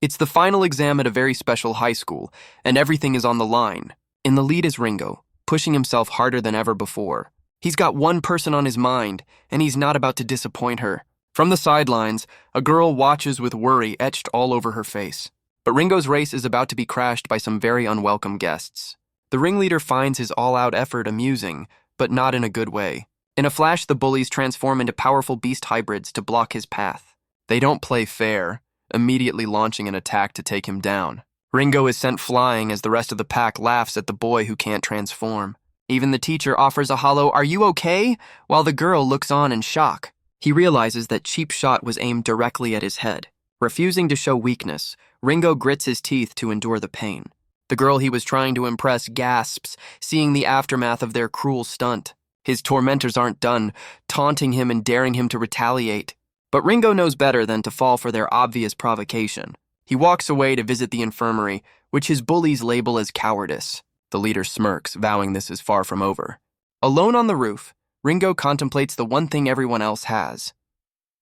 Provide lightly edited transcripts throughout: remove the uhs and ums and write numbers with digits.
It's the final exam at a very special high school, and everything is on the line. In the lead is Ringo, pushing himself harder than ever before. He's got one person on his mind, and he's not about to disappoint her. From the sidelines, a girl watches with worry etched all over her face. But Ringo's race is about to be crashed by some very unwelcome guests. The ringleader finds his all-out effort amusing, but not in a good way. In a flash, the bullies transform into powerful beast hybrids to block his path. They don't play fair, immediately launching an attack to take him down. Ringo is sent flying as the rest of the pack laughs at the boy who can't transform. Even the teacher offers a hollow "Are you okay?" while the girl looks on in shock. He realizes that cheap shot was aimed directly at his head. Refusing to show weakness, Ringo grits his teeth to endure the pain. The girl he was trying to impress gasps, seeing the aftermath of their cruel stunt. His tormentors aren't done, taunting him and daring him to retaliate. But Ringo knows better than to fall for their obvious provocation. He walks away to visit the infirmary, which his bullies label as cowardice. The leader smirks, vowing this is far from over. Alone on the roof, Ringo contemplates the one thing everyone else has: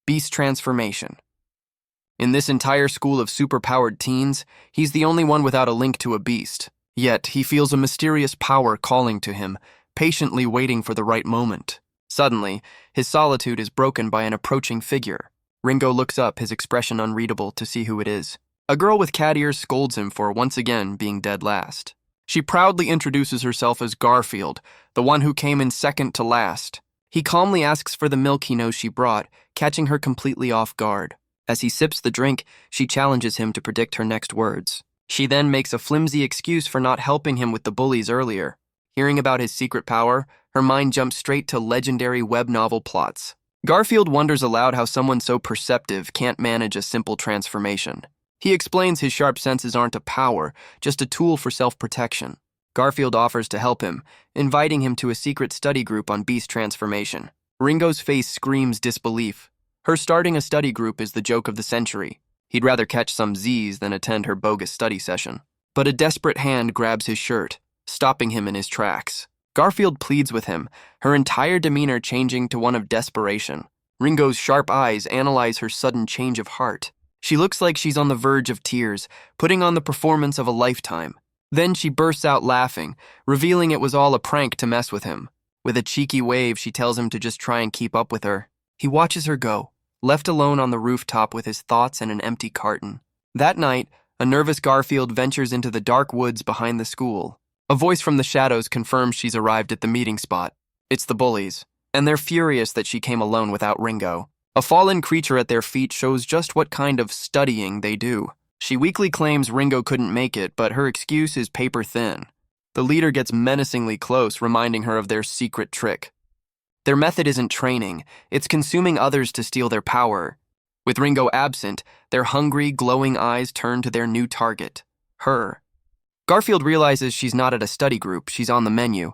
beast transformation. In this entire school of superpowered teens, he's the only one without a link to a beast. Yet, he feels a mysterious power calling to him, patiently waiting for the right moment. Suddenly, his solitude is broken by an approaching figure. Ringo looks up, his expression unreadable, to see who it is. A girl with cat ears scolds him for once again being dead last. She proudly introduces herself as Garfield, the one who came in second to last. He calmly asks for the milk he knows she brought, catching her completely off guard. As he sips the drink, she challenges him to predict her next words. She then makes a flimsy excuse for not helping him with the bullies earlier. Hearing about his secret power, her mind jumps straight to legendary web novel plots. Garfield wonders aloud how someone so perceptive can't manage a simple transformation. He explains his sharp senses aren't a power, just a tool for self-protection. Garfield offers to help him, inviting him to a secret study group on beast transformation. Ringo's face screams disbelief. Her starting a study group is the joke of the century. He'd rather catch some Z's than attend her bogus study session. But a desperate hand grabs his shirt, stopping him in his tracks. Garfield pleads with him, her entire demeanor changing to one of desperation. Ringo's sharp eyes analyze her sudden change of heart. She looks like she's on the verge of tears, putting on the performance of a lifetime. Then she bursts out laughing, revealing it was all a prank to mess with him. With a cheeky wave, she tells him to just try and keep up with her. He watches her go, left alone on the rooftop with his thoughts and an empty carton. That night, a nervous Garfield ventures into the dark woods behind the school. A voice from the shadows confirms she's arrived at the meeting spot. It's the bullies, and they're furious that she came alone without Ringo. A fallen creature at their feet shows just what kind of studying they do. She weakly claims Ringo couldn't make it, but her excuse is paper thin. The leader gets menacingly close, reminding her of their secret trick. Their method isn't training, it's consuming others to steal their power. With Ringo absent, their hungry, glowing eyes turn to their new target, her. Garfield realizes she's not at a study group, she's on the menu.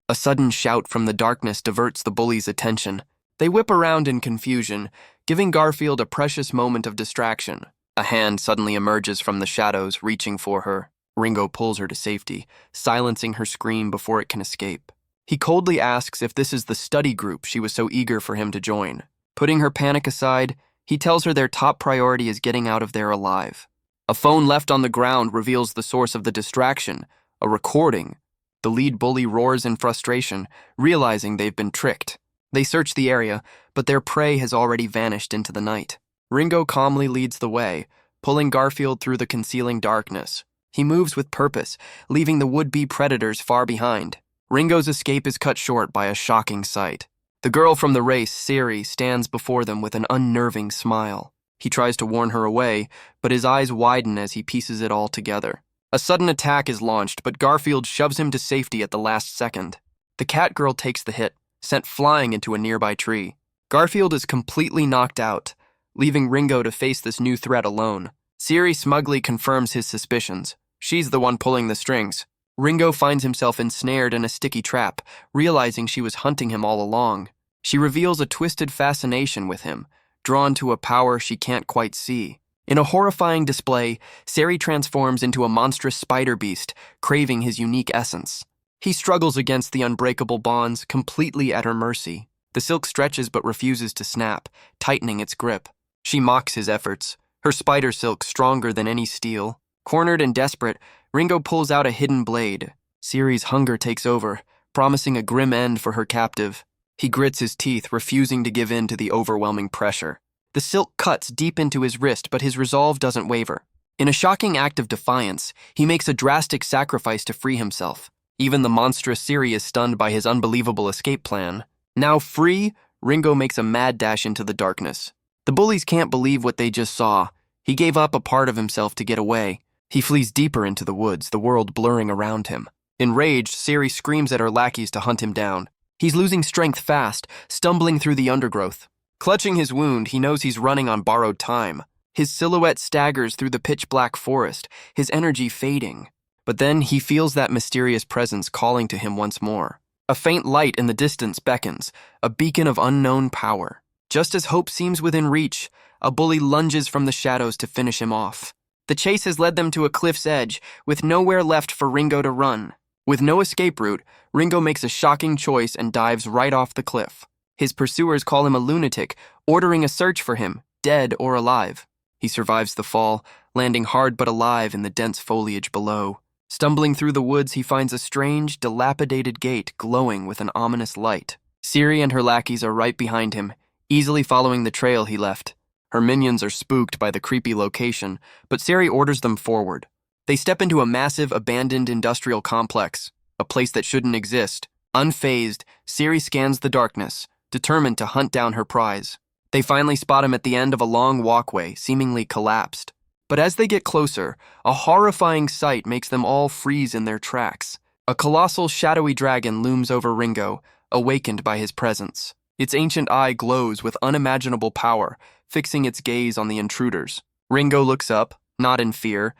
A sudden shout from the darkness diverts the bullies' attention. They whip around in confusion, giving Garfield a precious moment of distraction. A hand suddenly emerges from the shadows, reaching for her. Ringo pulls her to safety, silencing her scream before it can escape. He coldly asks if this is the study group she was so eager for him to join. Putting her panic aside, he tells her their top priority is getting out of there alive. A phone left on the ground reveals the source of the distraction, a recording. The lead bully roars in frustration, realizing they've been tricked. They search the area, but their prey has already vanished into the night. Ringo calmly leads the way, pulling Garfield through the concealing darkness. He moves with purpose, leaving the would-be predators far behind. Ringo's escape is cut short by a shocking sight. The girl from the race, Siri, stands before them with an unnerving smile. He tries to warn her away, but his eyes widen as he pieces it all together. A sudden attack is launched, but Garfield shoves him to safety at the last second. The cat girl takes the hit, sent flying into a nearby tree. Garfield is completely knocked out, leaving Ringo to face this new threat alone. Siri smugly confirms his suspicions. She's the one pulling the strings. Ringo finds himself ensnared in a sticky trap, realizing she was hunting him all along. She reveals a twisted fascination with him, drawn to a power she can't quite see. In a horrifying display, Siri transforms into a monstrous spider beast, craving his unique essence. He struggles against the unbreakable bonds, completely at her mercy. The silk stretches but refuses to snap, tightening its grip. She mocks his efforts, her spider silk stronger than any steel. Cornered and desperate, Ringo pulls out a hidden blade. Siri's hunger takes over, promising a grim end for her captive. He grits his teeth, refusing to give in to the overwhelming pressure. The silk cuts deep into his wrist, but his resolve doesn't waver. In a shocking act of defiance, he makes a drastic sacrifice to free himself. Even the monstrous Siri is stunned by his unbelievable escape plan. Now free, Ringo makes a mad dash into the darkness. The bullies can't believe what they just saw. He gave up a part of himself to get away. He flees deeper into the woods, the world blurring around him. Enraged, Siri screams at her lackeys to hunt him down. He's losing strength fast, stumbling through the undergrowth. Clutching his wound, he knows he's running on borrowed time. His silhouette staggers through the pitch-black forest, his energy fading. But then he feels that mysterious presence calling to him once more. A faint light in the distance beckons, a beacon of unknown power. Just as hope seems within reach, a bully lunges from the shadows to finish him off. The chase has led them to a cliff's edge, with nowhere left for Ringo to run. With no escape route, Ringo makes a shocking choice and dives right off the cliff. His pursuers call him a lunatic, ordering a search for him, dead or alive. He survives the fall, landing hard but alive in the dense foliage below. Stumbling through the woods, he finds a strange, dilapidated gate glowing with an ominous light. Siri and her lackeys are right behind him, easily following the trail he left. Her minions are spooked by the creepy location, but Siri orders them forward. They step into a massive, abandoned industrial complex, a place that shouldn't exist. Unfazed, Siri scans the darkness, determined to hunt down her prize. They finally spot him at the end of a long walkway, seemingly collapsed. But as they get closer, a horrifying sight makes them all freeze in their tracks. A colossal, shadowy dragon looms over Ringo, awakened by his presence. Its ancient eye glows with unimaginable power, fixing its gaze on the intruders. Ringo looks up, not in fear,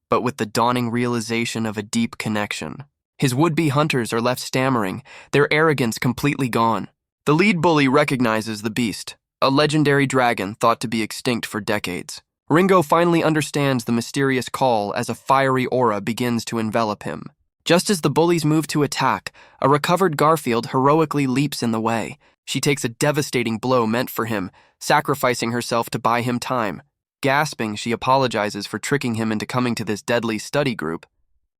but with the dawning realization of a deep connection. His would-be hunters are left stammering, their arrogance completely gone. The lead bully recognizes the beast, a legendary dragon thought to be extinct for decades. Ringo finally understands the mysterious call as a fiery aura begins to envelop him. Just as the bullies move to attack, a recovered Garfield heroically leaps in the way. She takes a devastating blow meant for him, sacrificing herself to buy him time. Gasping, she apologizes for tricking him into coming to this deadly study group.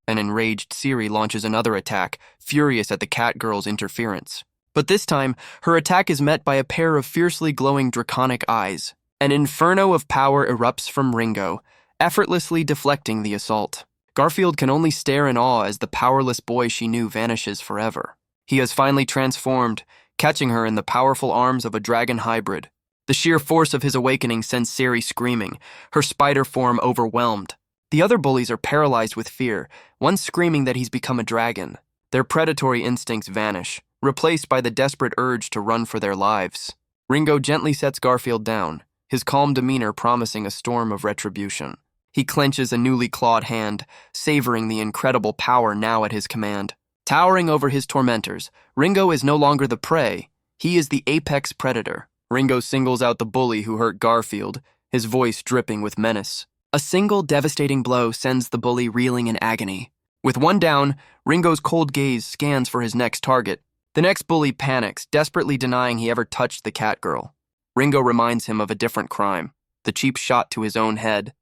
An enraged Siri launches another attack, furious at the cat girl's interference. But this time, her attack is met by a pair of fiercely glowing draconic eyes. An inferno of power erupts from Ringo, effortlessly deflecting the assault. Garfield can only stare in awe as the powerless boy she knew vanishes forever. He has finally transformed, catching her in the powerful arms of a dragon hybrid. The sheer force of his awakening sends Siri screaming, her spider form overwhelmed. The other bullies are paralyzed with fear, one screaming that he's become a dragon. Their predatory instincts vanish, replaced by the desperate urge to run for their lives. Ringo gently sets Garfield down, his calm demeanor promising a storm of retribution. He clenches a newly clawed hand, savoring the incredible power now at his command. Towering over his tormentors, Ringo is no longer the prey. He is the apex predator. Ringo singles out the bully who hurt Garfield, his voice dripping with menace. A single devastating blow sends the bully reeling in agony. With one down, Ringo's cold gaze scans for his next target. The next bully panics, desperately denying he ever touched the cat girl. Ringo reminds him of a different crime, the cheap shot to his own head.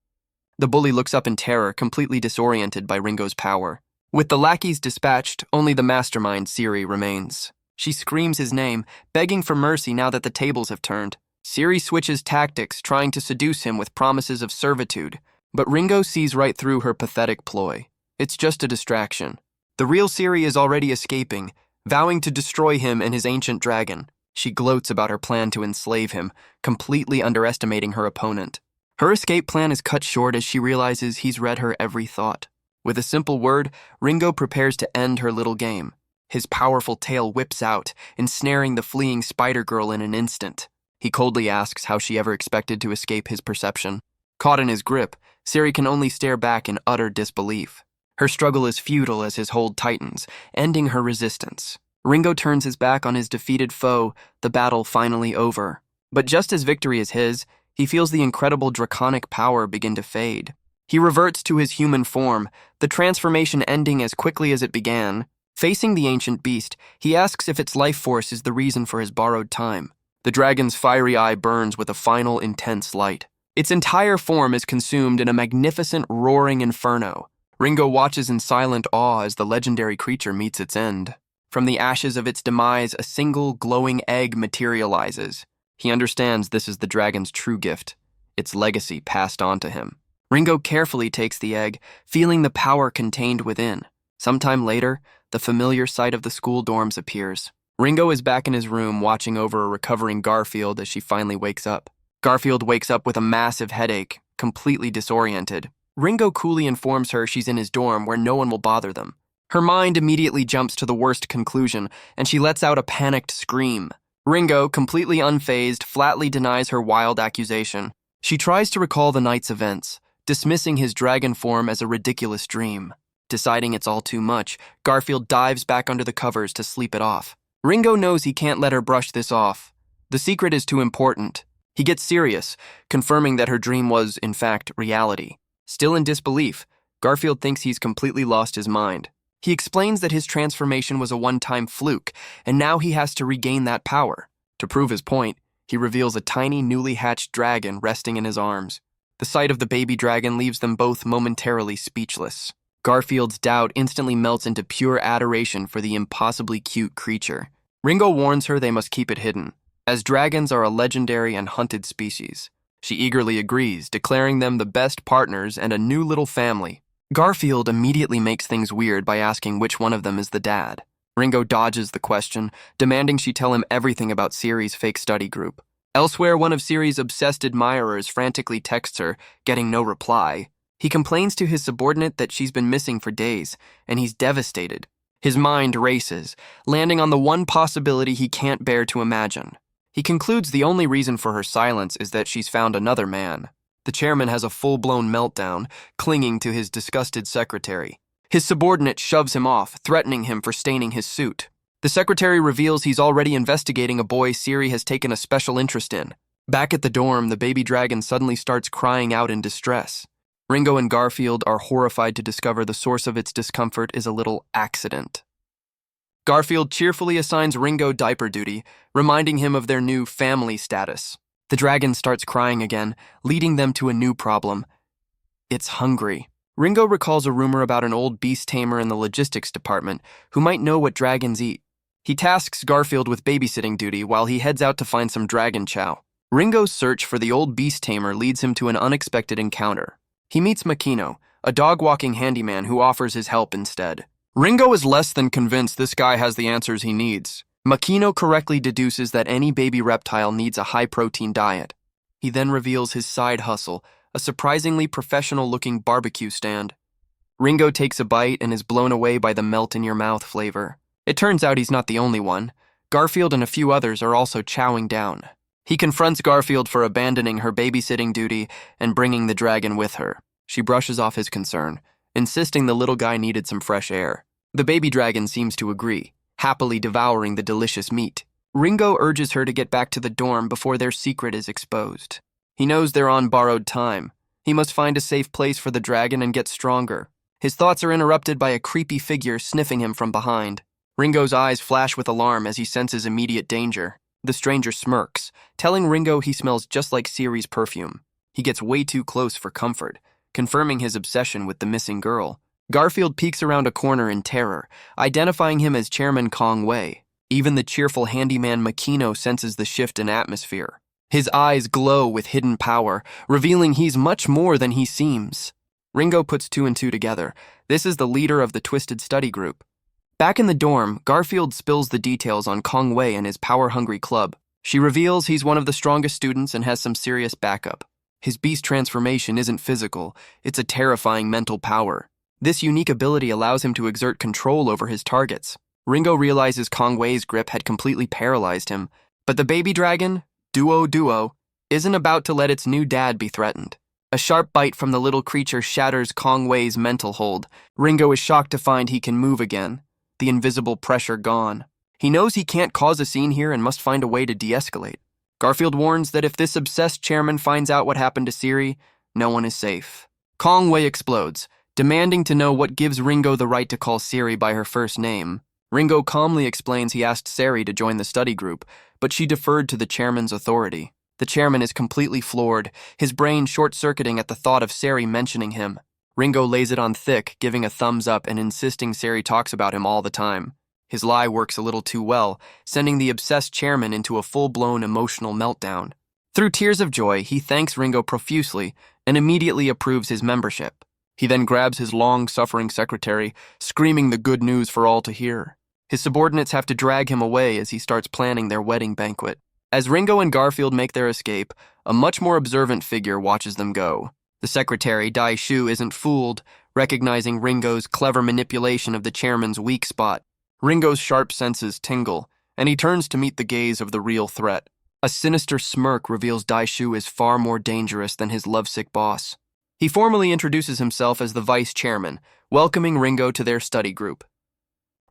The bully looks up in terror, completely disoriented by Ringo's power. With the lackeys dispatched, only the mastermind, Siri, remains. She screams his name, begging for mercy now that the tables have turned. Siri switches tactics, trying to seduce him with promises of servitude. But Ringo sees right through her pathetic ploy. It's just a distraction. The real Siri is already escaping, vowing to destroy him and his ancient dragon. She gloats about her plan to enslave him, completely underestimating her opponent. Her escape plan is cut short as she realizes he's read her every thought. With a simple word, Ringo prepares to end her little game. His powerful tail whips out, ensnaring the fleeing spider girl in an instant. He coldly asks how she ever expected to escape his perception. Caught in his grip, Siri can only stare back in utter disbelief. Her struggle is futile as his hold tightens, ending her resistance. Ringo turns his back on his defeated foe, the battle finally over. But just as victory is his, he feels the incredible draconic power begin to fade. He reverts to his human form, the transformation ending as quickly as it began. Facing the ancient beast, he asks if its life force is the reason for his borrowed time. The dragon's fiery eye burns with a final, intense light. Its entire form is consumed in a magnificent roaring inferno. Ringo watches in silent awe as the legendary creature meets its end. From the ashes of its demise, a single glowing egg materializes. He understands this is the dragon's true gift, its legacy passed on to him. Ringo carefully takes the egg, feeling the power contained within. Sometime later, the familiar sight of the school dorms appears. Ringo is back in his room watching over a recovering Garfield as she finally wakes up. Garfield wakes up with a massive headache, completely disoriented. Ringo coolly informs her she's in his dorm where no one will bother them. Her mind immediately jumps to the worst conclusion, and she lets out a panicked scream. Ringo, completely unfazed, flatly denies her wild accusation. She tries to recall the night's events, dismissing his dragon form as a ridiculous dream. Deciding it's all too much, Garfield dives back under the covers to sleep it off. Ringo knows he can't let her brush this off. The secret is too important. He gets serious, confirming that her dream was, in fact, reality. Still in disbelief, Garfield thinks he's completely lost his mind. He explains that his transformation was a one-time fluke, and now he has to regain that power. To prove his point, he reveals a tiny, newly hatched dragon resting in his arms. The sight of the baby dragon leaves them both momentarily speechless. Garfield's doubt instantly melts into pure adoration for the impossibly cute creature. Ringo warns her they must keep it hidden, as dragons are a legendary and hunted species. She eagerly agrees, declaring them the best partners and a new little family. Garfield immediately makes things weird by asking which one of them is the dad. Ringo dodges the question, demanding she tell him everything about Siri's fake study group. Elsewhere, one of Siri's obsessed admirers frantically texts her, getting no reply. He complains to his subordinate that she's been missing for days, and he's devastated. His mind races, landing on the one possibility he can't bear to imagine. He concludes the only reason for her silence is that she's found another man. The chairman has a full-blown meltdown, clinging to his disgusted secretary. His subordinate shoves him off, threatening him for staining his suit. The secretary reveals he's already investigating a boy Siri has taken a special interest in. Back at the dorm, the baby dragon suddenly starts crying out in distress. Ringo and Garfield are horrified to discover the source of its discomfort is a little accident. Garfield cheerfully assigns Ringo diaper duty, reminding him of their new family status. The dragon starts crying again, leading them to a new problem. It's hungry. Ringo recalls a rumor about an old beast tamer in the logistics department who might know what dragons eat. He tasks Garfield with babysitting duty while he heads out to find some dragon chow. Ringo's search for the old beast tamer leads him to an unexpected encounter. He meets Makino, a dog-walking handyman who offers his help instead. Ringo is less than convinced this guy has the answers he needs. Makino correctly deduces that any baby reptile needs a high-protein diet. He then reveals his side hustle, a surprisingly professional-looking barbecue stand. Ringo takes a bite and is blown away by the melt-in-your-mouth flavor. It turns out he's not the only one. Garfield and a few others are also chowing down. He confronts Garfield for abandoning her babysitting duty and bringing the dragon with her. She brushes off his concern, insisting the little guy needed some fresh air. The baby dragon seems to agree, happily devouring the delicious meat. Ringo urges her to get back to the dorm before their secret is exposed. He knows they're on borrowed time. He must find a safe place for the dragon and get stronger. His thoughts are interrupted by a creepy figure sniffing him from behind. Ringo's eyes flash with alarm as he senses immediate danger. The stranger smirks, telling Ringo he smells just like Siri's perfume. He gets way too close for comfort, confirming his obsession with the missing girl. Garfield peeks around a corner in terror, identifying him as Chairman Kong Wei. Even the cheerful handyman Makino senses the shift in atmosphere. His eyes glow with hidden power, revealing he's much more than he seems. Ringo puts two and two together. This is the leader of the Twisted Study Group. Back in the dorm, Garfield spills the details on Kong Wei and his power-hungry club. She reveals he's one of the strongest students and has some serious backup. His beast transformation isn't physical, it's a terrifying mental power. This unique ability allows him to exert control over his targets. Ringo realizes Kong Wei's grip had completely paralyzed him, but the baby dragon, Duo, isn't about to let its new dad be threatened. A sharp bite from the little creature shatters Kong Wei's mental hold. Ringo is shocked to find he can move again, the invisible pressure gone. He knows he can't cause a scene here and must find a way to de-escalate. Garfield warns that if this obsessed chairman finds out what happened to Siri, no one is safe. Kong Wei explodes, demanding to know what gives Ringo the right to call Siri by her first name. Ringo calmly explains he asked Siri to join the study group, but she deferred to the chairman's authority. The chairman is completely floored, his brain short-circuiting at the thought of Siri mentioning him. Ringo lays it on thick, giving a thumbs up and insisting Siri talks about him all the time. His lie works a little too well, sending the obsessed chairman into a full-blown emotional meltdown. Through tears of joy, he thanks Ringo profusely and immediately approves his membership. He then grabs his long-suffering secretary, screaming the good news for all to hear. His subordinates have to drag him away as he starts planning their wedding banquet. As Ringo and Garfield make their escape, a much more observant figure watches them go. The secretary, Dai Shu, isn't fooled, recognizing Ringo's clever manipulation of the chairman's weak spot. Ringo's sharp senses tingle, and he turns to meet the gaze of the real threat. A sinister smirk reveals Dai Shu is far more dangerous than his lovesick boss. He formally introduces himself as the vice chairman, welcoming Ringo to their study group.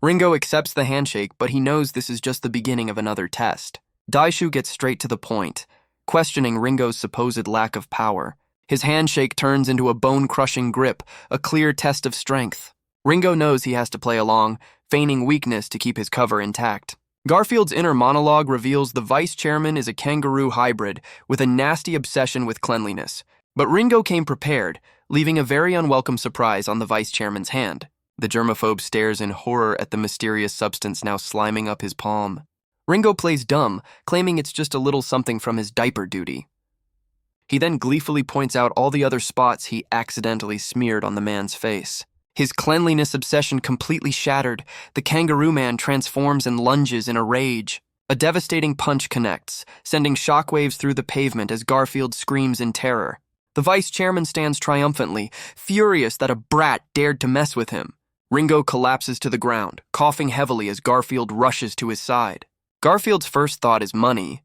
Ringo accepts the handshake, but he knows this is just the beginning of another test. Dai Shu gets straight to the point, questioning Ringo's supposed lack of power. His handshake turns into a bone-crushing grip, a clear test of strength. Ringo knows he has to play along, feigning weakness to keep his cover intact. Garfield's inner monologue reveals the vice chairman is a kangaroo hybrid with a nasty obsession with cleanliness. But Ringo came prepared, leaving a very unwelcome surprise on the vice chairman's hand. The germaphobe stares in horror at the mysterious substance now sliming up his palm. Ringo plays dumb, claiming it's just a little something from his diaper duty. He then gleefully points out all the other spots he accidentally smeared on the man's face. His cleanliness obsession completely shattered, the kangaroo man transforms and lunges in a rage. A devastating punch connects, sending shockwaves through the pavement as Garfield screams in terror. The vice chairman stands triumphantly, furious that a brat dared to mess with him. Ringo collapses to the ground, coughing heavily as Garfield rushes to his side. Garfield's first thought is money,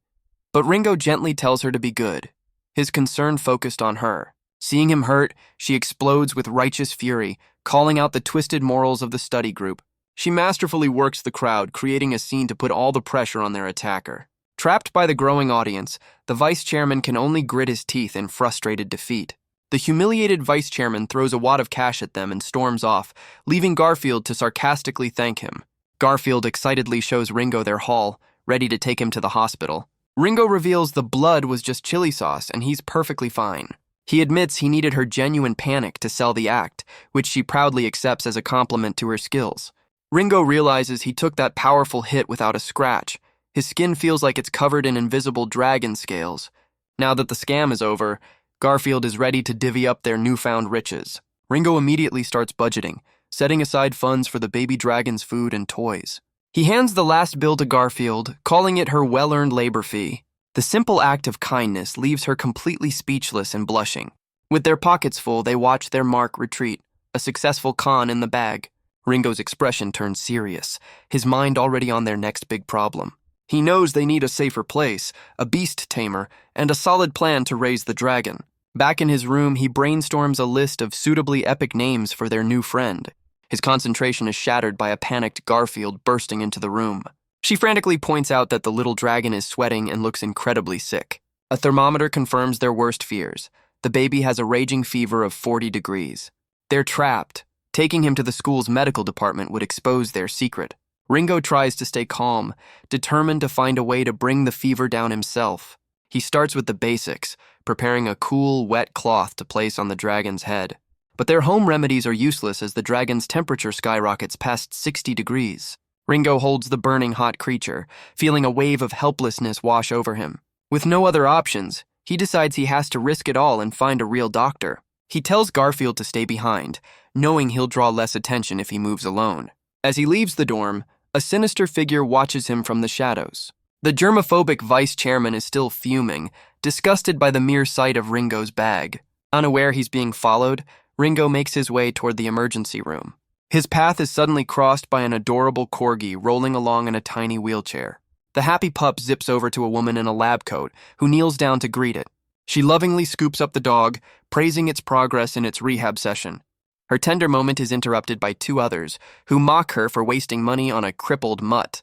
but Ringo gently tells her to be good, his concern focused on her. Seeing him hurt, she explodes with righteous fury, calling out the twisted morals of the study group. She masterfully works the crowd, creating a scene to put all the pressure on their attacker. Trapped by the growing audience, the vice chairman can only grit his teeth in frustrated defeat. The humiliated vice chairman throws a wad of cash at them and storms off, leaving Garfield to sarcastically thank him. Garfield excitedly shows Ringo their haul, ready to take him to the hospital. Ringo reveals the blood was just chili sauce and he's perfectly fine. He admits he needed her genuine panic to sell the act, which she proudly accepts as a compliment to her skills. Ringo realizes he took that powerful hit without a scratch. His skin feels like it's covered in invisible dragon scales. Now that the scam is over, Garfield is ready to divvy up their newfound riches. Ringo immediately starts budgeting, setting aside funds for the baby dragon's food and toys. He hands the last bill to Garfield, calling it her well-earned labor fee. The simple act of kindness leaves her completely speechless and blushing. With their pockets full, they watch their mark retreat, a successful con in the bag. Ringo's expression turns serious, his mind already on their next big problem. He knows they need a safer place, a beast tamer, and a solid plan to raise the dragon. Back in his room, he brainstorms a list of suitably epic names for their new friend. His concentration is shattered by a panicked Garfield bursting into the room. She frantically points out that the little dragon is sweating and looks incredibly sick. A thermometer confirms their worst fears. The baby has a raging fever of 40 degrees. They're trapped. Taking him to the school's medical department would expose their secret. Ringo tries to stay calm, determined to find a way to bring the fever down himself. He starts with the basics, preparing a cool, wet cloth to place on the dragon's head. But their home remedies are useless as the dragon's temperature skyrockets past 60 degrees. Ringo holds the burning hot creature, feeling a wave of helplessness wash over him. With no other options, he decides he has to risk it all and find a real doctor. He tells Garfield to stay behind, knowing he'll draw less attention if he moves alone. As he leaves the dorm, a sinister figure watches him from the shadows. The germophobic vice chairman is still fuming, disgusted by the mere sight of Ringo's bag. Unaware he's being followed, Ringo makes his way toward the emergency room. His path is suddenly crossed by an adorable corgi rolling along in a tiny wheelchair. The happy pup zips over to a woman in a lab coat, who kneels down to greet it. She lovingly scoops up the dog, praising its progress in its rehab session. Her tender moment is interrupted by two others, who mock her for wasting money on a crippled mutt.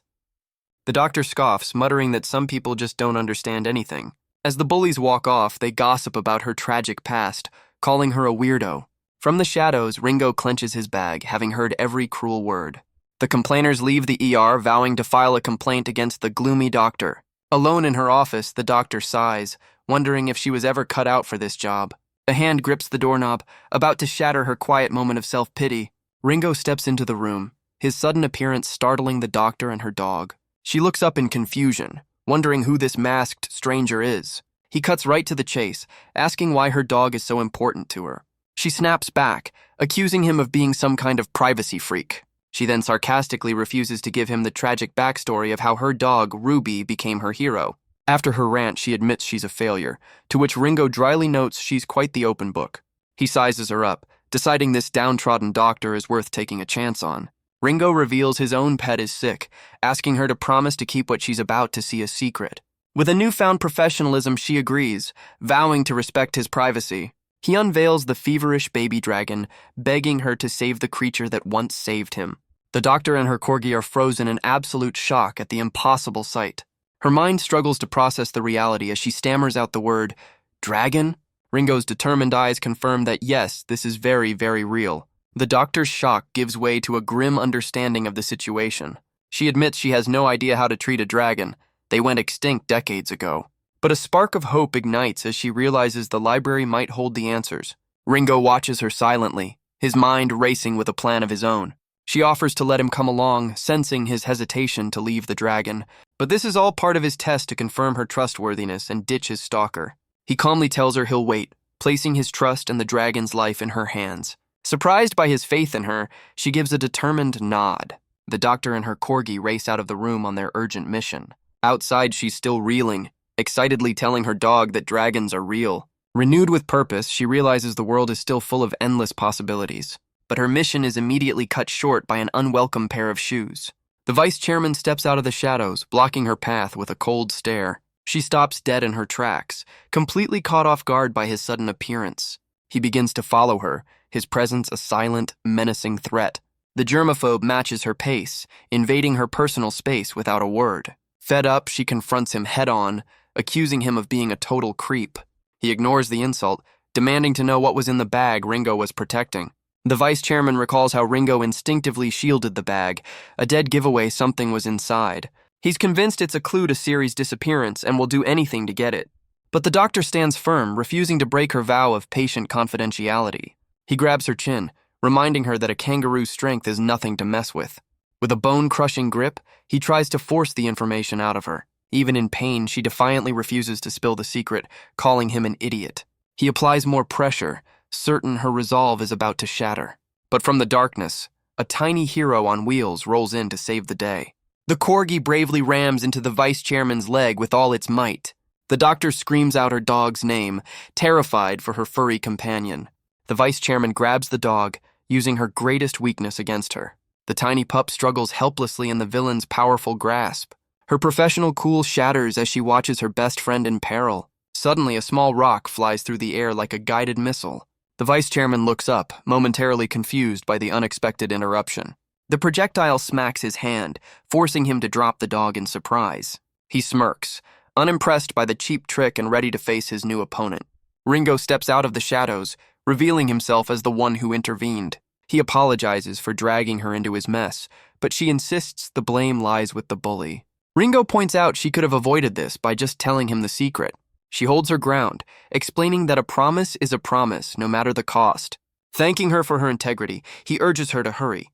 The doctor scoffs, muttering that some people just don't understand anything. As the bullies walk off, they gossip about her tragic past, calling her a weirdo. From the shadows, Ringo clenches his bag, having heard every cruel word. The complainers leave the ER, vowing to file a complaint against the gloomy doctor. Alone in her office, the doctor sighs, wondering if she was ever cut out for this job. A hand grips the doorknob, about to shatter her quiet moment of self-pity. Ringo steps into the room, his sudden appearance startling the doctor and her dog. She looks up in confusion, wondering who this masked stranger is. He cuts right to the chase, asking why her dog is so important to her. She snaps back, accusing him of being some kind of privacy freak. She then sarcastically refuses to give him the tragic backstory of how her dog, Ruby, became her hero. After her rant, she admits she's a failure, to which Ringo dryly notes she's quite the open book. He sizes her up, deciding this downtrodden doctor is worth taking a chance on. Ringo reveals his own pet is sick, asking her to promise to keep what she's about to see a secret. With a newfound professionalism, she agrees, vowing to respect his privacy. He unveils the feverish baby dragon, begging her to save the creature that once saved him. The doctor and her corgi are frozen in absolute shock at the impossible sight. Her mind struggles to process the reality as she stammers out the word, "Dragon?" Ringo's determined eyes confirm that yes, this is very, very real. The doctor's shock gives way to a grim understanding of the situation. She admits she has no idea how to treat a dragon. They went extinct decades ago. But a spark of hope ignites as she realizes the library might hold the answers. Ringo watches her silently, his mind racing with a plan of his own. She offers to let him come along, sensing his hesitation to leave the dragon. But this is all part of his test to confirm her trustworthiness and ditch his stalker. He calmly tells her he'll wait, placing his trust and the dragon's life in her hands. Surprised by his faith in her, she gives a determined nod. The doctor and her corgi race out of the room on their urgent mission. Outside, she's still reeling, excitedly telling her dog that dragons are real. Renewed with purpose, she realizes the world is still full of endless possibilities. But her mission is immediately cut short by an unwelcome pair of shoes. The vice chairman steps out of the shadows, blocking her path with a cold stare. She stops dead in her tracks, completely caught off guard by his sudden appearance. He begins to follow her, his presence a silent, menacing threat. The germaphobe matches her pace, invading her personal space without a word. Fed up, she confronts him head-on, accusing him of being a total creep. He ignores the insult, demanding to know what was in the bag Ringo was protecting. The vice chairman recalls how Ringo instinctively shielded the bag, a dead giveaway something was inside. He's convinced it's a clue to Siri's disappearance and will do anything to get it. But the doctor stands firm, refusing to break her vow of patient confidentiality. He grabs her chin, reminding her that a kangaroo's strength is nothing to mess with. With a bone-crushing grip, he tries to force the information out of her. Even in pain, she defiantly refuses to spill the secret, calling him an idiot. He applies more pressure, certain her resolve is about to shatter. But from the darkness, a tiny hero on wheels rolls in to save the day. The corgi bravely rams into the vice chairman's leg with all its might. The doctor screams out her dog's name, terrified for her furry companion. The vice chairman grabs the dog, using her greatest weakness against her. The tiny pup struggles helplessly in the villain's powerful grasp. Her professional cool shatters as she watches her best friend in peril. Suddenly, a small rock flies through the air like a guided missile. The vice chairman looks up, momentarily confused by the unexpected interruption. The projectile smacks his hand, forcing him to drop the dog in surprise. He smirks, unimpressed by the cheap trick and ready to face his new opponent. Ringo steps out of the shadows, revealing himself as the one who intervened. He apologizes for dragging her into his mess, but she insists the blame lies with the bully. Ringo points out she could have avoided this by just telling him the secret. She holds her ground, explaining that a promise is a promise, no matter the cost. Thanking her for her integrity, he urges her to hurry.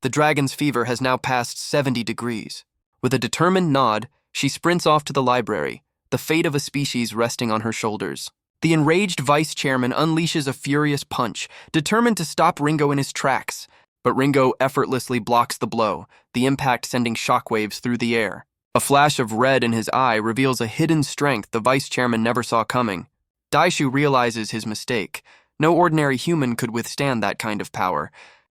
The dragon's fever has now passed 70 degrees. With a determined nod, she sprints off to the library, the fate of a species resting on her shoulders. The enraged vice chairman unleashes a furious punch, determined to stop Ringo in his tracks. But Ringo effortlessly blocks the blow, the impact sending shockwaves through the air. A flash of red in his eye reveals a hidden strength the vice chairman never saw coming. Daishu realizes his mistake. No ordinary human could withstand that kind of power.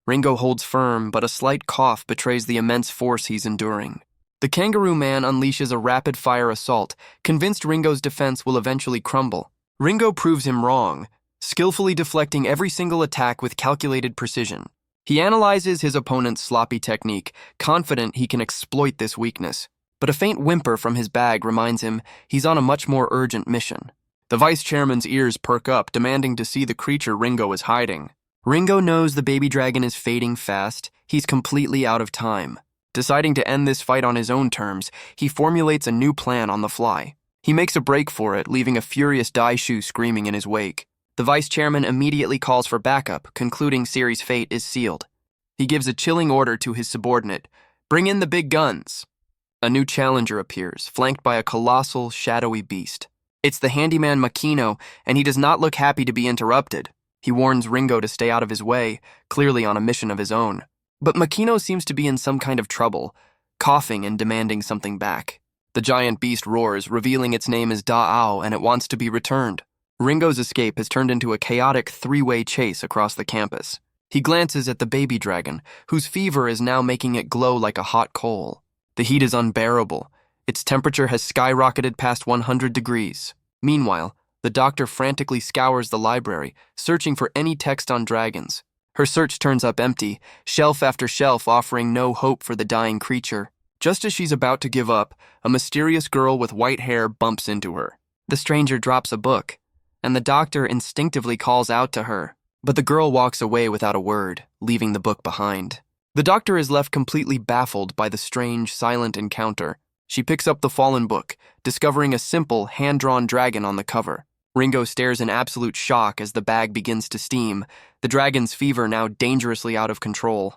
Ringo holds firm, but a slight cough betrays the immense force he's enduring. The kangaroo man unleashes a rapid-fire assault, convinced Ringo's defense will eventually crumble. Ringo proves him wrong, skillfully deflecting every single attack with calculated precision. He analyzes his opponent's sloppy technique, confident he can exploit this weakness. But a faint whimper from his bag reminds him he's on a much more urgent mission. The vice chairman's ears perk up, demanding to see the creature Ringo is hiding. Ringo knows the baby dragon is fading fast. He's completely out of time. Deciding to end this fight on his own terms, he formulates a new plan on the fly. He makes a break for it, leaving a furious Daishu screaming in his wake. The vice chairman immediately calls for backup, concluding Siri's fate is sealed. He gives a chilling order to his subordinate, "Bring in the big guns." A new challenger appears, flanked by a colossal, shadowy beast. It's the handyman Makino, and he does not look happy to be interrupted. He warns Ringo to stay out of his way, clearly on a mission of his own. But Makino seems to be in some kind of trouble, coughing and demanding something back. The giant beast roars, revealing its name is Da'ao, and it wants to be returned. Ringo's escape has turned into a chaotic three-way chase across the campus. He glances at the baby dragon, whose fever is now making it glow like a hot coal. The heat is unbearable. Its temperature has skyrocketed past 100 degrees. Meanwhile, the doctor frantically scours the library, searching for any text on dragons. Her search turns up empty, shelf after shelf offering no hope for the dying creature. Just as she's about to give up, a mysterious girl with white hair bumps into her. The stranger drops a book, and the doctor instinctively calls out to her. But the girl walks away without a word, leaving the book behind. The doctor is left completely baffled by the strange, silent encounter. She picks up the fallen book, discovering a simple, hand-drawn dragon on the cover. Ringo stares in absolute shock as the bag begins to steam, the dragon's fever now dangerously out of control.